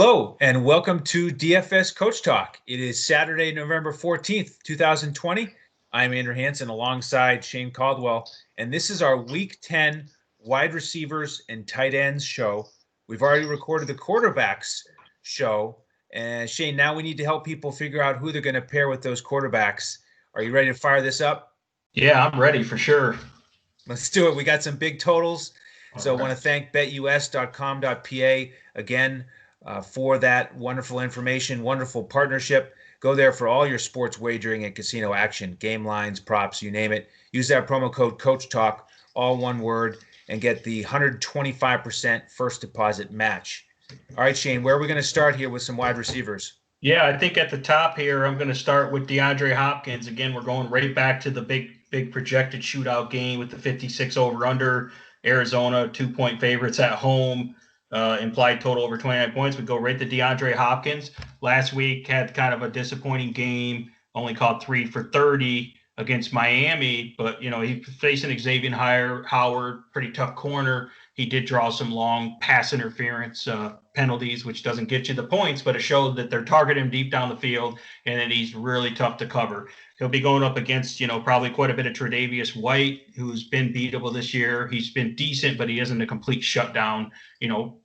Hello, and welcome to DFS Coach Talk. It is Saturday, November 14th, 2020. I'm Andrew Hansen alongside Shane Caldwell, and this is our Week 10 wide receivers and tight ends show. We've already recorded the quarterbacks show, and Shane, now we need to help people figure out who they're going to pair with those quarterbacks. Are you ready to fire this up? Yeah, I'm ready for sure. Let's do it. We got some big totals. So I want to thank BetUS.com.pa again for that wonderful information, wonderful partnership. Go there for all your sports wagering and casino action, game lines, props, you name it. Use that promo code CoachTalk, all one word, and get the 125% first deposit match. All right, Shane, where are we going to start here with some wide receivers? Yeah, I think at the top here, I'm going to start with DeAndre Hopkins. Again, we're going right back to the big projected shootout game with the 56 over-under. Arizona, 2-point favorites at home. Implied total over 29 points. We go right to DeAndre Hopkins. Last week had kind of a disappointing game. Only caught 3 for 30 against Miami. But, he's facing Xavier Howard, pretty tough corner. He did draw some long pass interference penalties, which doesn't get you the points, but it showed that they're targeting him deep down the field and that he's really tough to cover. He'll be going up against, probably quite a bit of Tre'Davious White, who's been beatable this year. He's been decent, but he isn't a complete shutdown,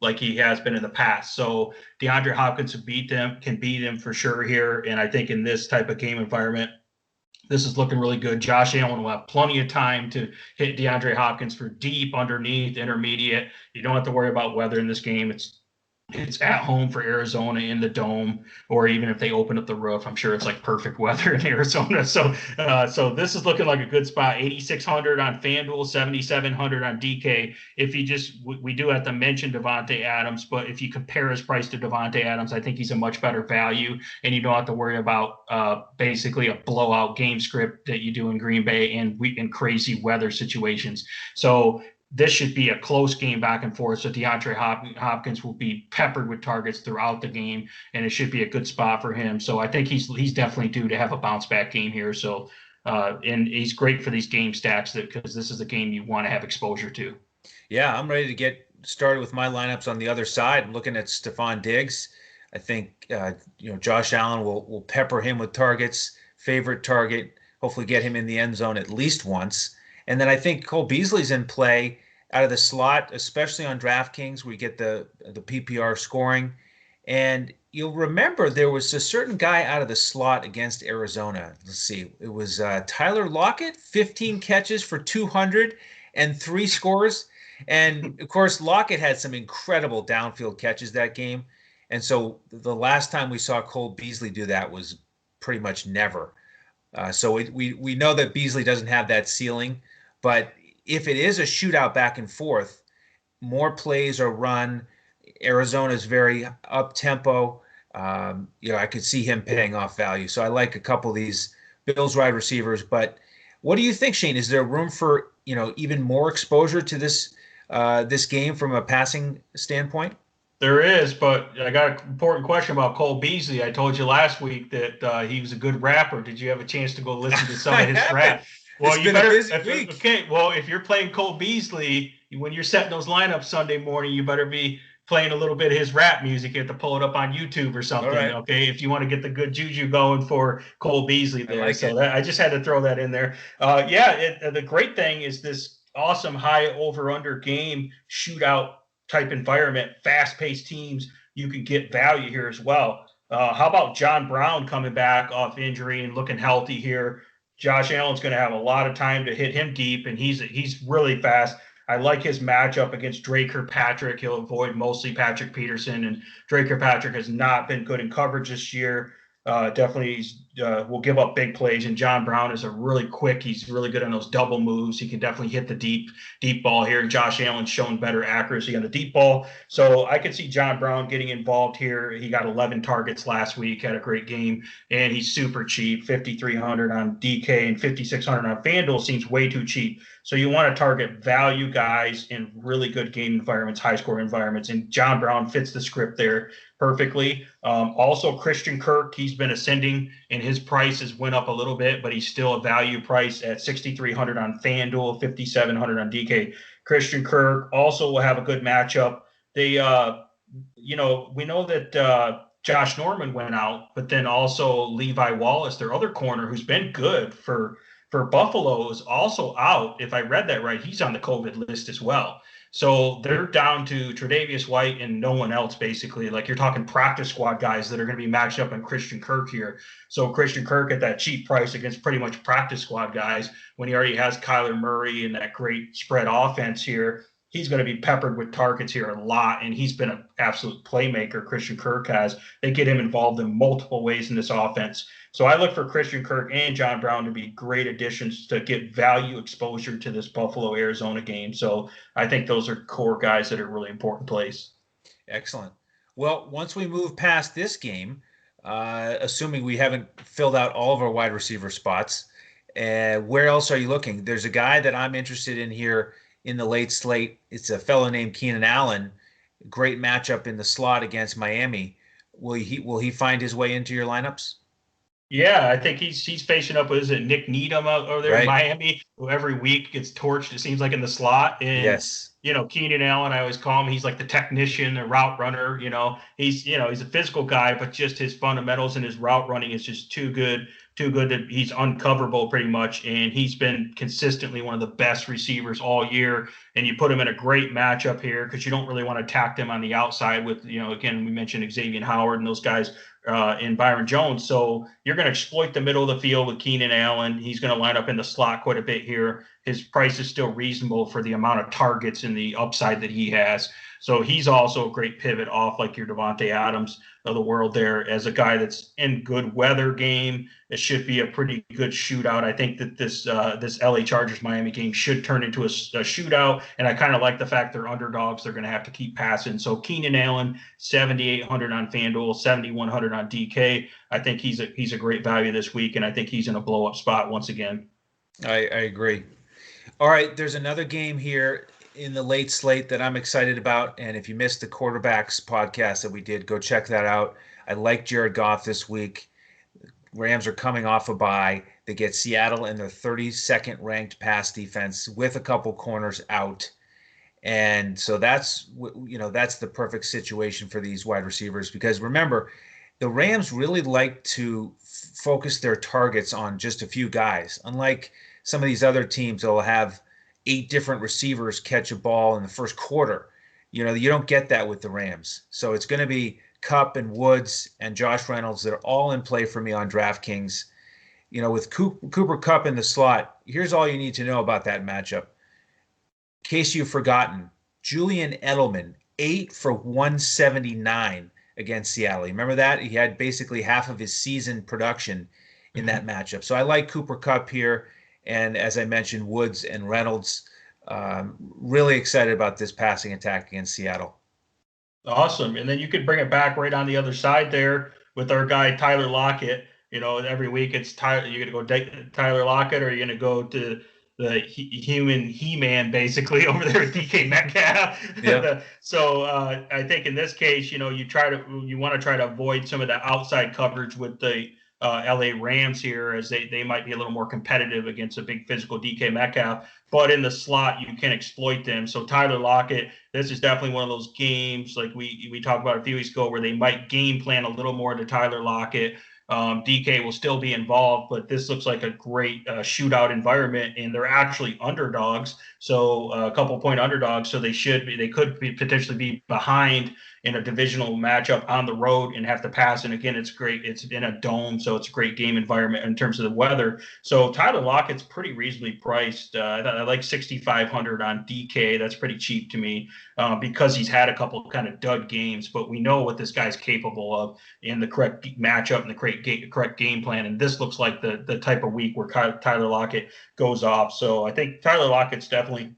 like he has been in the past. So DeAndre Hopkins can beat him for sure here. And I think in this type of game environment, this is looking really good. Josh Allen will have plenty of time to hit DeAndre Hopkins for deep, underneath, intermediate. You don't have to worry about weather in this game. It's at home for Arizona in the dome, or even if they open up the roof, I'm sure it's like perfect weather in Arizona. So this is looking like a good spot. 8,600 on FanDuel, 7,700 on DK. We do have to mention Davante Adams, but if you compare his price to Davante Adams, I think he's a much better value, and you don't have to worry about basically a blowout game script that you do in Green Bay and in crazy weather situations. So this should be a close game back and forth. So DeAndre Hopkins will be peppered with targets throughout the game, and it should be a good spot for him. So I think he's definitely due to have a bounce back game here. So and he's great for these game stacks because this is the game you want to have exposure to. Yeah, I'm ready to get started with my lineups on the other side. I'm looking at Stephon Diggs. I think Josh Allen will pepper him with targets, favorite target, hopefully get him in the end zone at least once. And then I think Cole Beasley's in play out of the slot, especially on DraftKings, we get the PPR scoring. And you'll remember there was a certain guy out of the slot against Arizona. Let's see. It was Tyler Lockett, 15 catches for 203 scores. And, of course, Lockett had some incredible downfield catches that game. And so the last time we saw Cole Beasley do that was pretty much never. So we know that Beasley doesn't have that ceiling, but if it is a shootout back and forth, more plays are run. Arizona's very up-tempo. I could see him paying off value. So I like a couple of these Bills wide receivers. But what do you think, Shane? Is there room for even more exposure to this game from a passing standpoint? There is, but I got an important question about Cole Beasley. I told you last week that he was a good rapper. Did you have a chance to go listen to some of his rap? Well, you better. If you're playing Cole Beasley, when you're setting those lineups Sunday morning, you better be playing a little bit of his rap music. You have to pull it up on YouTube or something, right. Okay? If you want to get the good juju going for Cole Beasley there. I just had to throw that in there. The great thing is this awesome high over-under game shootout type environment, fast-paced teams. You can get value here as well. How about John Brown coming back off injury and looking healthy here? Josh Allen's going to have a lot of time to hit him deep, and he's really fast. I like his matchup against Drake Kirkpatrick. He'll avoid mostly Patrick Peterson, and Drake Kirkpatrick has not been good in coverage this year. Definitely will give up big plays, and John Brown is really quick. He's really good on those double moves. He can definitely hit the deep ball here, and Josh Allen's shown better accuracy on the deep ball. So I could see John Brown getting involved here. He got 11 targets last week, had a great game, and he's super cheap. 5,300 on DK and 5,600 on FanDuel seems way too cheap. So you want to target value guys in really good game environments, high-score environments, and John Brown fits the script there perfectly. Also, Christian Kirk, he's been ascending, and his prices went up a little bit, but he's still a value price at 6,300 on FanDuel, 5,700 on DK. Christian Kirk also will have a good matchup. we know that Josh Norman went out, but then also Levi Wallace, their other corner, who's been good for Buffalo, is also out. If I read that right, he's on the COVID list as well. So they're down to Tre'Davious White and no one else, basically. Like, you're talking practice squad guys that are going to be matched up on Christian Kirk here. So Christian Kirk at that cheap price against pretty much practice squad guys, when he already has Kyler Murray and that great spread offense here, he's going to be peppered with targets here a lot, and he's been an absolute playmaker. Christian Kirk has. They get him involved in multiple ways in this offense. So I look for Christian Kirk and John Brown to be great additions to get value exposure to this Buffalo-Arizona game. So I think those are core guys that are really important plays. Excellent. Well, once we move past this game, assuming we haven't filled out all of our wide receiver spots, where else are you looking? There's a guy that I'm interested in here in the late slate. It's a fellow named Keenan Allen. Great matchup in the slot against Miami. Will he find his way into your lineups? Yeah, I think he's facing up with Nick Needham over there in Miami, who every week gets torched, it seems like, in the slot. And yes, Keenan Allen, I always call him, he's like the technician, the route runner. He's a physical guy, but just his fundamentals and his route running is just too good that he's uncoverable pretty much. And he's been consistently one of the best receivers all year. And you put him in a great matchup here because you don't really want to attack them on the outside with, again, we mentioned Xavier Howard and those guys in Byron Jones. So you're going to exploit the middle of the field with Keenan Allen. He's going to line up in the slot quite a bit here. His price is still reasonable for the amount of targets and the upside that he has. So he's also a great pivot off like your Devontae Adams of the world there as a guy that's in good weather game. It should be a pretty good shootout. I think that this LA Chargers Miami game should turn into a shootout, and I kind of like the fact they're underdogs. They're going to have to keep passing. So Keenan Allen, 7,800 on FanDuel, 7,100 on DK. I think he's a great value this week, and I think he's in a blow up spot once again. I agree. All right, there's another game here in the late slate that I'm excited about. And if you missed the quarterbacks podcast that we did, go check that out. I like Jared Goff this week. Rams are coming off a bye. They get Seattle in their 32nd ranked pass defense with a couple corners out. And so that's the perfect situation for these wide receivers, because remember, the Rams really like to focus their targets on just a few guys. Unlike some of these other teams that will have 8 different receivers catch a ball in the first quarter. You don't get that with the Rams. So it's going to be Kupp and Woods and Josh Reynolds that are all in play for me on DraftKings. With Cooper Kupp in the slot, here's all you need to know about that matchup. In case you've forgotten, Julian Edelman, 8 for 179 against Seattle. Remember that? He had basically half of his season production in that matchup. So I like Cooper Kupp here. And as I mentioned, Woods and Reynolds, really excited about this passing attack against Seattle. Awesome. And then you could bring it back right on the other side there with our guy, Tyler Lockett. Every week it's Tyler. You're going to go Tyler Lockett, or you're going to go to the human He-Man basically over there with DK Metcalf. Yeah. So I think in this case, you want to try to avoid some of the outside coverage with the LA Rams here, as they might be a little more competitive against a big physical DK Metcalf, but in the slot you can exploit them. So Tyler Lockett, this is definitely one of those games like we talked about a few weeks ago where they might game plan a little more to Tyler Lockett. DK will still be involved, but this looks like a great shootout environment, and they're actually underdogs. So a couple point underdogs. So they could potentially be behind in a divisional matchup on the road and have to pass. And again, it's great. It's in a dome, so it's a great game environment in terms of the weather. So Tyler Lockett's pretty reasonably priced. I like 6,500 on DK. That's pretty cheap to me because he's had a couple of kind of dud games, but we know what this guy's capable of in the correct matchup and the correct game plan. And this looks like the type of week where Tyler Lockett goes off. So I think Tyler Lockett's definitely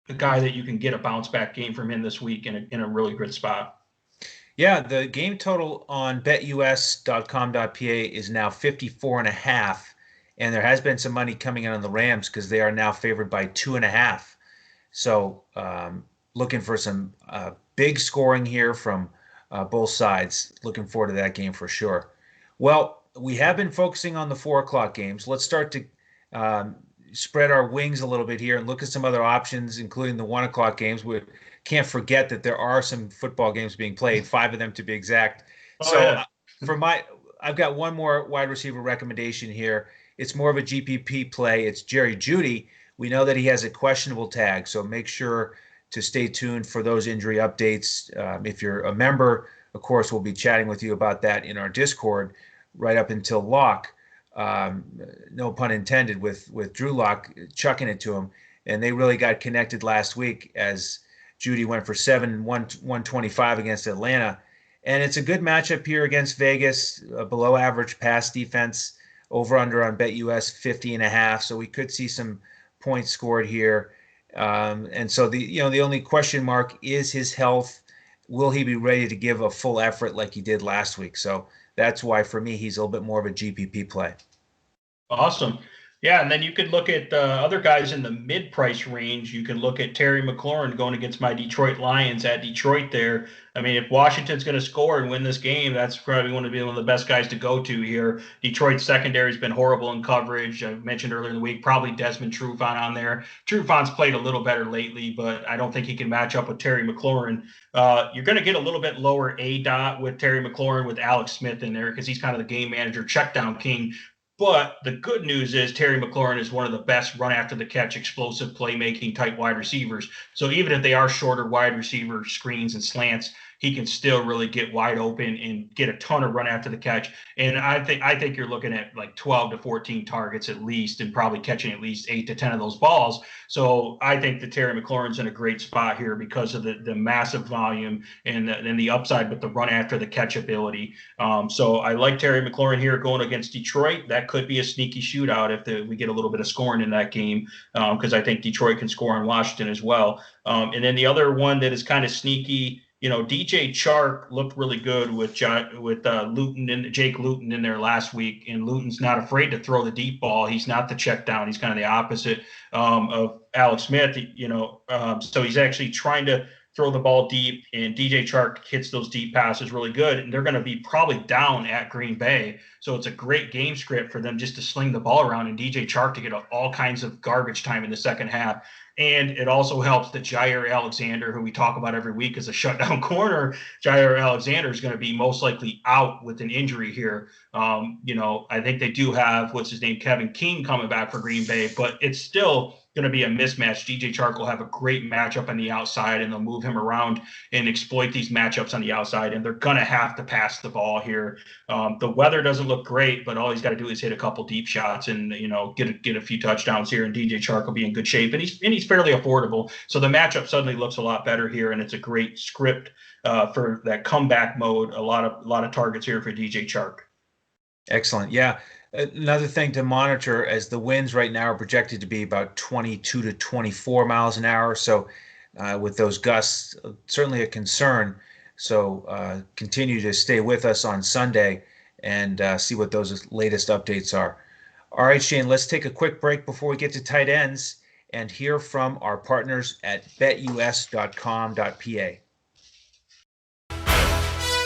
a guy that you can get a bounce back game from him this week in a really good spot. Yeah, the game total on betus.com.pa is now 54.5, and there has been some money coming in on the Rams because they are now favored by 2.5. So looking for some big scoring here from both sides. Looking forward to that game for sure. Well, we have been focusing on the 4 o'clock games. Let's start to spread our wings a little bit here and look at some other options, including the 1 o'clock games. can't forget that there are some football games being played, 5 of them to be exact. Oh, So yeah. I've got one more wide receiver recommendation here. It's more of a GPP play. It's Jerry Jeudy. We know that he has a questionable tag, so make sure to stay tuned for those injury updates. If you're a member, of course, we'll be chatting with you about that in our Discord right up until lock. No pun intended with Drew Lock chucking it to him. And they really got connected last week as Jeudy went for 125 against Atlanta. And it's a good matchup here against Vegas, a below average pass defense, over under on BetUS 50.5. So we could see some points scored here. And so the only question mark is his health. Will he be ready to give a full effort like he did last week? So that's why for me he's a little bit more of a GPP play. Awesome. Yeah, and then you could look at other guys in the mid-price range. You could look at Terry McLaurin going against my Detroit Lions at Detroit there. I mean, if Washington's going to score and win this game, that's probably going to be one of the best guys to go to here. Detroit's secondary has been horrible in coverage. I mentioned earlier in the week, probably Desmond Trufant on there. Trufont's played a little better lately, but I don't think he can match up with Terry McLaurin. You're going to get a little bit lower ADOT with Terry McLaurin with Alex Smith in there because he's kind of the game manager, check down king. But the good news is Terry McLaurin is one of the best run after the catch, explosive playmaking type wide receivers. So even if they are shorter wide receiver screens and slants, he can still really get wide open and get a ton of run after the catch. And I think you're looking at like 12 to 14 targets at least, and probably catching at least 8 to 10 of those balls. So I think that Terry McLaurin's in a great spot here because of the massive volume and the upside with the run after the catch ability. So I like Terry McLaurin here going against Detroit. That could be a sneaky shootout if we get a little bit of scoring in that game, because I think Detroit can score on Washington as well. And then the other one that is kind of sneaky, DJ Chark looked really good with Luton and Jake Luton in there last week, and Luton's not afraid to throw the deep ball. He's not the check down. He's kind of the opposite of Alex Smith. So he's actually trying to throw the ball deep, and DJ Chark hits those deep passes really good. And they're going to be probably down at Green Bay, so it's a great game script for them just to sling the ball around and DJ Chark to get all kinds of garbage time in the second half. And it also helps that Jair Alexander, who we talk about every week as a shutdown corner, Jair Alexander is going to be most likely out with an injury here. I think they do have, Kevin King coming back for Green Bay, but it's still going to be a mismatch. DJ Chark will have a great matchup on the outside, and they'll move him around and exploit these matchups on the outside, and they're going to have to pass the ball here. The weather doesn't look great, but all he's got to do is hit a couple deep shots and get a few touchdowns here, and DJ Chark will be in good shape, and he's fairly affordable. So the matchup suddenly looks a lot better here, and it's a great script for that comeback mode. A lot of targets here for DJ Chark. Excellent. Yeah. Another thing to monitor, as the winds right now are projected to be about 22 to 24 miles an hour. So with those gusts, certainly a concern. So continue to stay with us on Sunday and see what those latest updates are. All right, Shane, let's take a quick break before we get to tight ends and hear from our partners at betus.com.pa.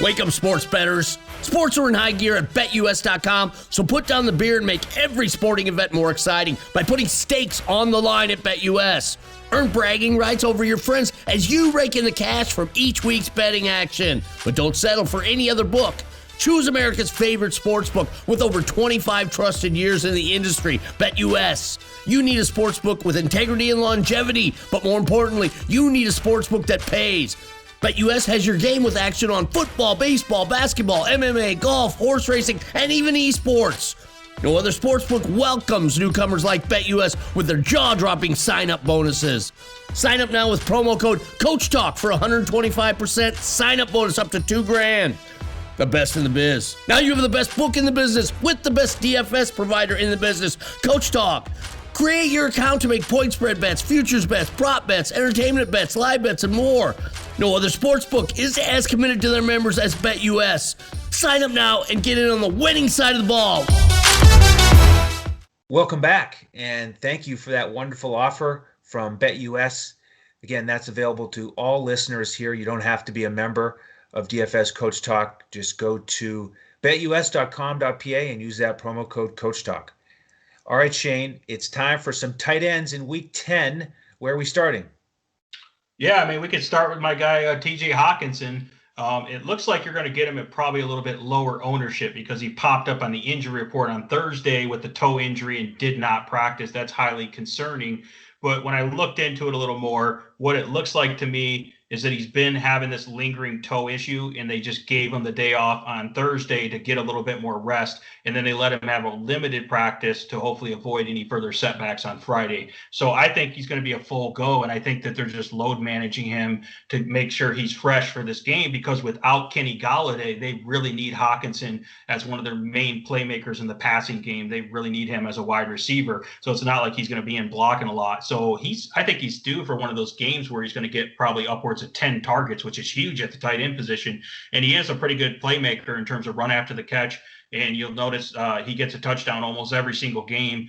Wake up, sports bettors. Sports are in high gear at BetUS.com, so put down the beer and make every sporting event more exciting by putting stakes on the line at BetUS. Earn bragging rights over your friends as you rake in the cash from each week's betting action. But don't settle for any other book. Choose America's favorite sports book with over 25 trusted years in the industry, BetUS. You need a sports book with integrity and longevity, but more importantly, you need a sports book that pays. BetUS has your game with action on football, baseball, basketball, MMA, golf, horse racing, and even esports. No other sportsbook welcomes newcomers like BetUS with their jaw-dropping sign-up bonuses. Sign up now with promo code CoachTalk for 125% sign-up bonus up to $2,000. The best in the biz. Now you have the best book in the business with the best DFS provider in the business, Coach Talk. Create your account to make point spread bets, futures bets, prop bets, entertainment bets, live bets, and more. No other sportsbook is as committed to their members as BetUS. Sign up now and get in on the winning side of the ball. Welcome back, and thank you for that wonderful offer from BetUS. Again, that's available to all listeners here. You don't have to be a member of DFS Coach Talk. Just go to betus.com.pa and use that promo code Coach Talk. All right, Shane, it's time for some tight ends in Week 10. Where are we starting? Yeah, I mean, we could start with my guy, TJ Hawkinson. It looks like you're going to get him at probably a little bit lower ownership because he popped up on the injury report on Thursday with the toe injury and did not practice. That's highly concerning. But when I looked into it a little more, what it looks like to me is that he's been having this lingering toe issue, and they just gave him the day off on Thursday to get a little bit more rest. And then they let him have a limited practice to hopefully avoid any further setbacks on Friday. So I think he's going to be a full go, and I think that they're just load managing him to make sure he's fresh for this game, because without Kenny Golladay, they really need Hawkinson as one of their main playmakers in the passing game. They really need him as a wide receiver. So it's not like he's going to be in blocking a lot. So I think he's due for one of those games where he's going to get probably upwards of 10 targets, which is huge at the tight end position. And he is a pretty good playmaker in terms of run after the catch. And you'll notice he gets a touchdown almost every single game,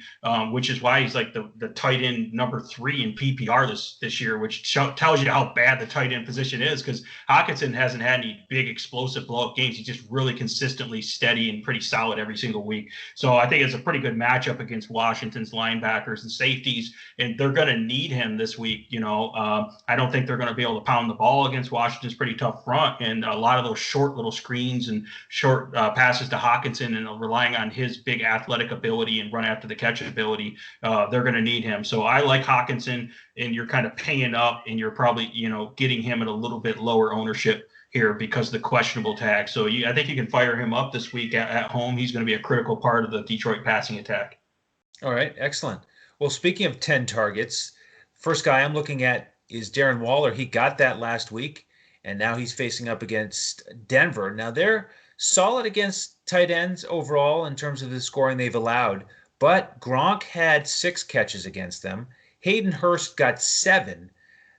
which is why he's like the tight end number 3 in PPR this year, which tells you how bad the tight end position is, because Hawkinson hasn't had any big explosive blow-up games. He's just really consistently steady and pretty solid every single week. So I think it's a pretty good matchup against Washington's linebackers and safeties, and they're going to need him this week. I don't think they're going to be able to pound the ball against Washington's pretty tough front, and a lot of those short little screens and short passes to Hawkinson and relying on his big athletic ability and run after the catch ability, they're going to need him. So I like Hawkinson, and you're kind of paying up, and you're probably, getting him at a little bit lower ownership here because of the questionable tag. So I think you can fire him up this week at home. He's going to be a critical part of the Detroit passing attack. All right, excellent. Well, speaking of 10 targets, first guy I'm looking at is Darren Waller. He got that last week, and now he's facing up against Denver. Now, they're solid against tight ends overall in terms of the scoring they've allowed, but Gronk had 6 catches against them. Hayden Hurst got 7.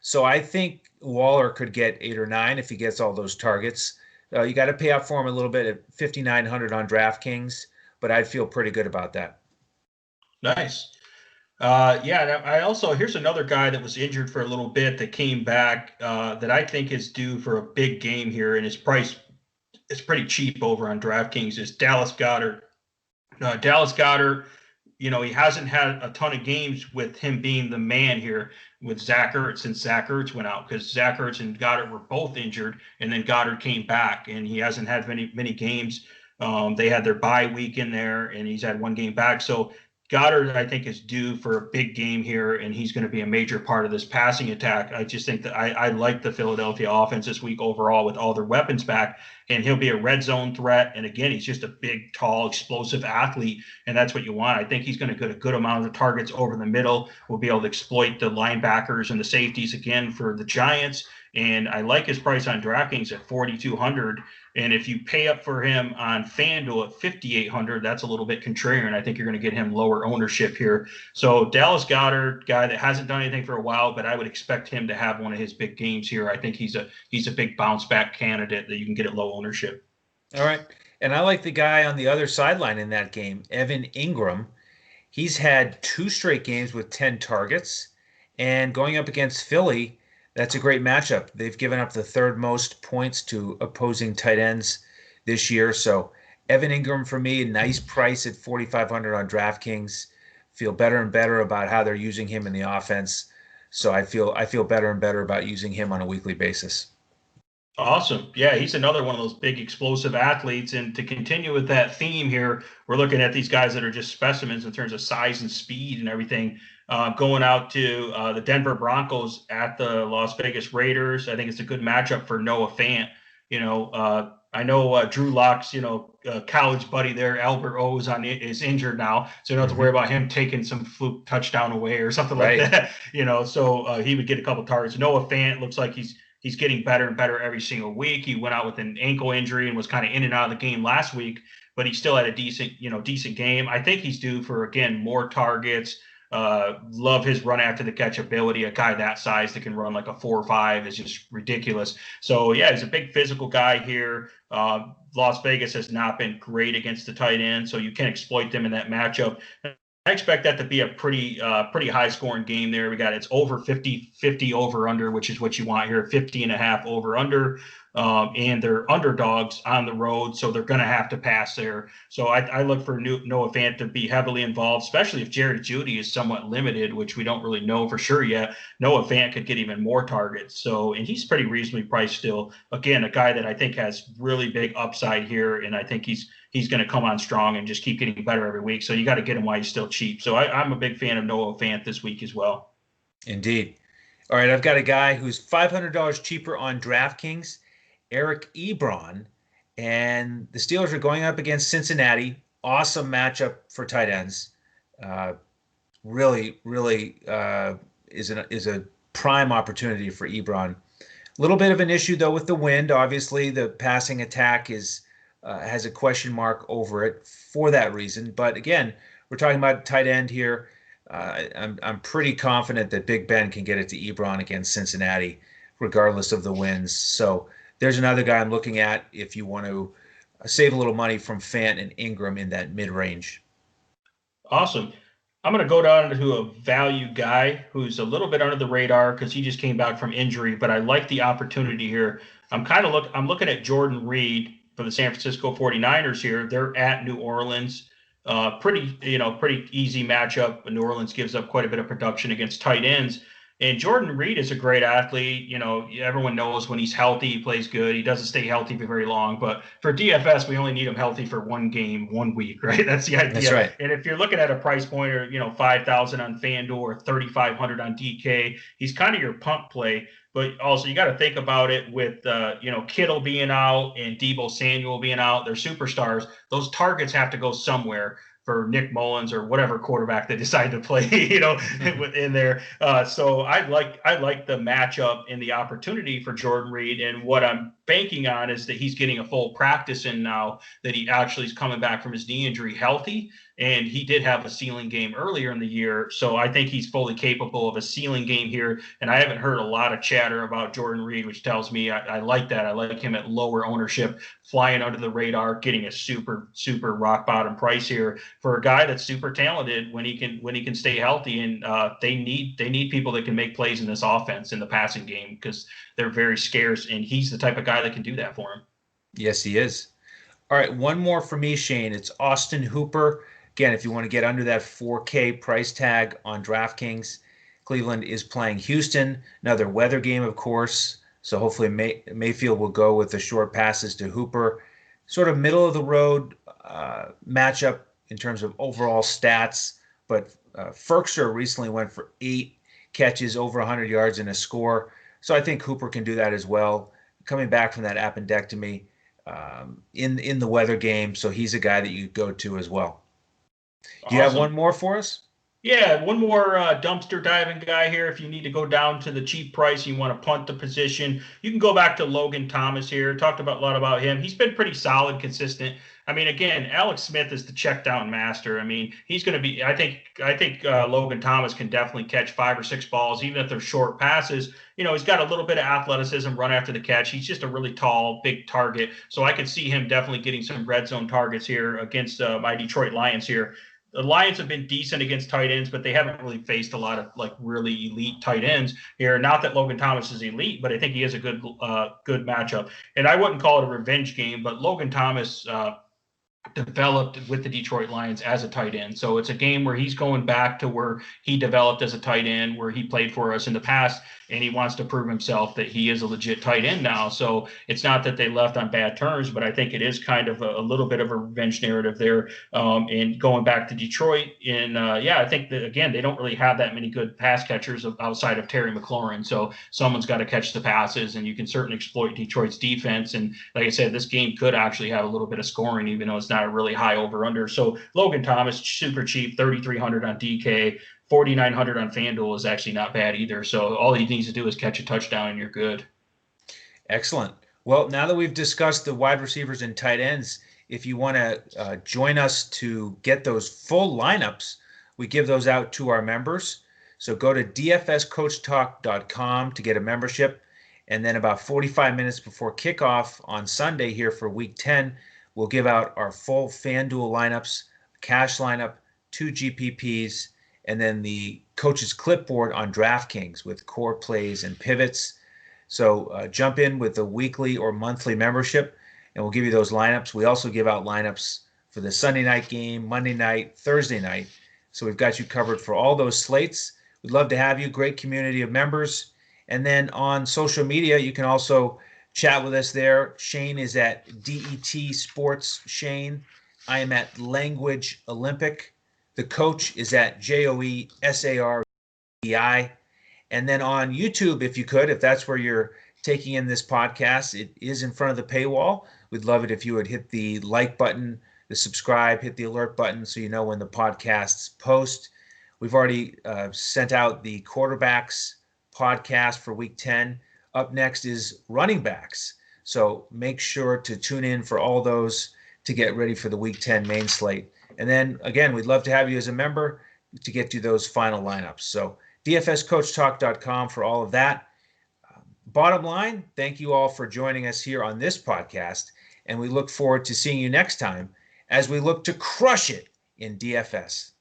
So I think Waller could get 8 or 9 if he gets all those targets. You got to pay up for him a little bit at 5,900 on DraftKings, but I'd feel pretty good about that. Nice. Here's another guy that was injured for a little bit that came back that I think is due for a big game here, and his price is pretty cheap over on DraftKings, is Dallas Goddard. Dallas Goddard, he hasn't had a ton of games with him being the man here with Zach Ertz since Zach Ertz went out, because Zach Ertz and Goddard were both injured, and then Goddard came back, and he hasn't had many games. They had their bye week in there, and he's had 1 game back. So Goddard, I think, is due for a big game here, and he's going to be a major part of this passing attack. I just think that I like the Philadelphia offense this week overall with all their weapons back, and he'll be a red zone threat. And again, he's just a big, tall, explosive athlete, and that's what you want. I think he's going to get a good amount of the targets over the middle. We'll be able to exploit the linebackers and the safeties again for the Giants. And I like his price on DraftKings at 4,200. And if you pay up for him on FanDuel at 5,800, that's a little bit contrarian. I think you're going to get him lower ownership here. So Dallas Goddard, guy that hasn't done anything for a while, but I would expect him to have one of his big games here. I think he's a big bounce back candidate that you can get at low ownership. All right. And I like the guy on the other sideline in that game, Evan Ingram. He's had 2 straight games with 10 targets, and going up against Philly, that's a great matchup. They've given up the 3rd most points to opposing tight ends this year. So Evan Ingram for me, a nice price at 4,500 on DraftKings. Feel better and better about how they're using him in the offense. So I feel better and better about using him on a weekly basis. Awesome. Yeah, he's another one of those big explosive athletes. And to continue with that theme here, we're looking at these guys that are just specimens in terms of size and speed and everything. Going out to the Denver Broncos at the Las Vegas Raiders. I think it's a good matchup for Noah Fant. I know Drew Lock's, college buddy there, Albert O, is injured now, so you don't have to worry about him taking some fluke touchdown away or something like that. So he would get a couple targets. Noah Fant looks like he's getting better and better every single week. He went out with an ankle injury and was kind of in and out of the game last week, but he still had a decent game. I think he's due for, again, more targets. Love his run after the catch ability. A guy that size that can run like a 4.5 is just ridiculous. So yeah, he's a big physical guy here. Las Vegas has not been great against the tight end, so you can exploit them in that matchup. I expect that to be a pretty high scoring game there. It's over 50 over under, which is what you want here, 50.5 over under. and they're underdogs on the road, so they're going to have to pass there. So I look for Noah Fant to be heavily involved, especially if Jerry Jeudy is somewhat limited, which we don't really know for sure yet. Noah Fant could get even more targets. So, and he's pretty reasonably priced still. Again, a guy that I think has really big upside here, and I think he's going to come on strong and just keep getting better every week. So you got to get him while he's still cheap. So I'm a big fan of Noah Fant this week as well. Indeed. All right, I've got a guy who's $500 cheaper on DraftKings, Eric Ebron, and the Steelers are going up against Cincinnati. Awesome matchup for tight ends. Really is a prime opportunity for Ebron. A little bit of an issue though with the wind. Obviously, the passing attack has a question mark over it for that reason. But again, we're talking about tight end here. I'm pretty confident that Big Ben can get it to Ebron against Cincinnati, regardless of the wins. So there's another guy I'm looking at if you want to save a little money from Fant and Ingram in that mid-range. Awesome. I'm going to go down to a value guy who's a little bit under the radar because he just came back from injury, but I like the opportunity here. I'm looking at Jordan Reed for the San Francisco 49ers here. They're at New Orleans. Pretty easy matchup. New Orleans gives up quite a bit of production against tight ends. And Jordan Reed is a great athlete. Everyone knows when he's healthy, he plays good. He doesn't stay healthy for very long. But for DFS, we only need him healthy for one game, 1 week, right? That's the idea. That's right. And if you're looking at a price point or, 5,000 on FanDuel or 3,500 on DK, he's kind of your pump play. But also you got to think about it with, Kittle being out and Deebo Samuel being out. They're superstars. Those targets have to go somewhere for Nick Mullins or whatever quarterback they decide to play, in there. So I like the matchup and the opportunity for Jordan Reed. And what I'm banking on is that he's getting a full practice in now, that he actually is coming back from his knee injury healthy. And he did have a ceiling game earlier in the year. So I think he's fully capable of a ceiling game here. And I haven't heard a lot of chatter about Jordan Reed, which tells me I like that. I like him at lower ownership, flying under the radar, getting a super, super rock bottom price here for a guy that's super talented when he can stay healthy. And they need people that can make plays in this offense in the passing game because they're very scarce. And he's the type of guy that can do that for him. Yes, he is. All right, one more for me, Shane. It's Austin Hooper. Again, if you want to get under that 4K price tag on DraftKings, Cleveland is playing Houston. Another weather game, of course. So hopefully Mayfield will go with the short passes to Hooper. Sort of middle of the road matchup in terms of overall stats. But Ferkser recently went for 8 catches, over 100 yards and a score. So I think Hooper can do that as well. Coming back from that appendectomy in the weather game. So he's a guy that you go to as well. Do you have one more for us? Yeah, one more dumpster diving guy here. If you need to go down to the cheap price, you want to punt the position, you can go back to Logan Thomas here. Talked a lot about him. He's been pretty solid, consistent. I mean, again, Alex Smith is the check down master. I mean, he's going to be. I think Logan Thomas can definitely catch 5 or 6 balls, even if they're short passes. He's got a little bit of athleticism, run after the catch. He's just a really tall, big target. So I could see him definitely getting some red zone targets here against my Detroit Lions here. The Lions have been decent against tight ends, but they haven't really faced a lot of really elite tight ends here. Not that Logan Thomas is elite, but I think he is a good matchup. And I wouldn't call it a revenge game, but Logan Thomas developed with the Detroit Lions as a tight end. So it's a game where he's going back to where he developed as a tight end, where he played for us in the past, and he wants to prove himself that he is a legit tight end now. So it's not that they left on bad terms, but I think it is kind of a little bit of a revenge narrative there. And going back to Detroit, and I think that, again, they don't really have that many good pass catchers outside of Terry McLaurin. So someone's got to catch the passes, and you can certainly exploit Detroit's defense. And like I said, this game could actually have a little bit of scoring, even though it's not a really high over-under. So Logan Thomas, super cheap, 3,300 on DK. 4,900 on FanDuel is actually not bad either. So all he needs to do is catch a touchdown and you're good. Excellent. Well, now that we've discussed the wide receivers and tight ends, if you want to join us to get those full lineups, we give those out to our members. So go to dfscoachtalk.com to get a membership. And then about 45 minutes before kickoff on Sunday here for week 10, we'll give out our full FanDuel lineups, cash lineup, 2 GPPs, and then the coach's clipboard on DraftKings with core plays and pivots. So jump in with a weekly or monthly membership, and we'll give you those lineups. We also give out lineups for the Sunday night game, Monday night, Thursday night. So we've got you covered for all those slates. We'd love to have you. Great community of members. And then on social media, you can also chat with us there. Shane is at DET Sports Shane. I am at Language Olympic. The coach is at JOESARBI. And then on YouTube, if you could, if that's where you're taking in this podcast, it is in front of the paywall. We'd love it if you would hit the like button, the subscribe, hit the alert button so you know when the podcasts post. We've already sent out the quarterbacks podcast for week 10. Up next is running backs. So make sure to tune in for all those to get ready for the week 10 main slate. And then again, we'd love to have you as a member to get you those final lineups. So DFSCoachTalk.com for all of that. Bottom line, thank you all for joining us here on this podcast. And we look forward to seeing you next time as we look to crush it in DFS.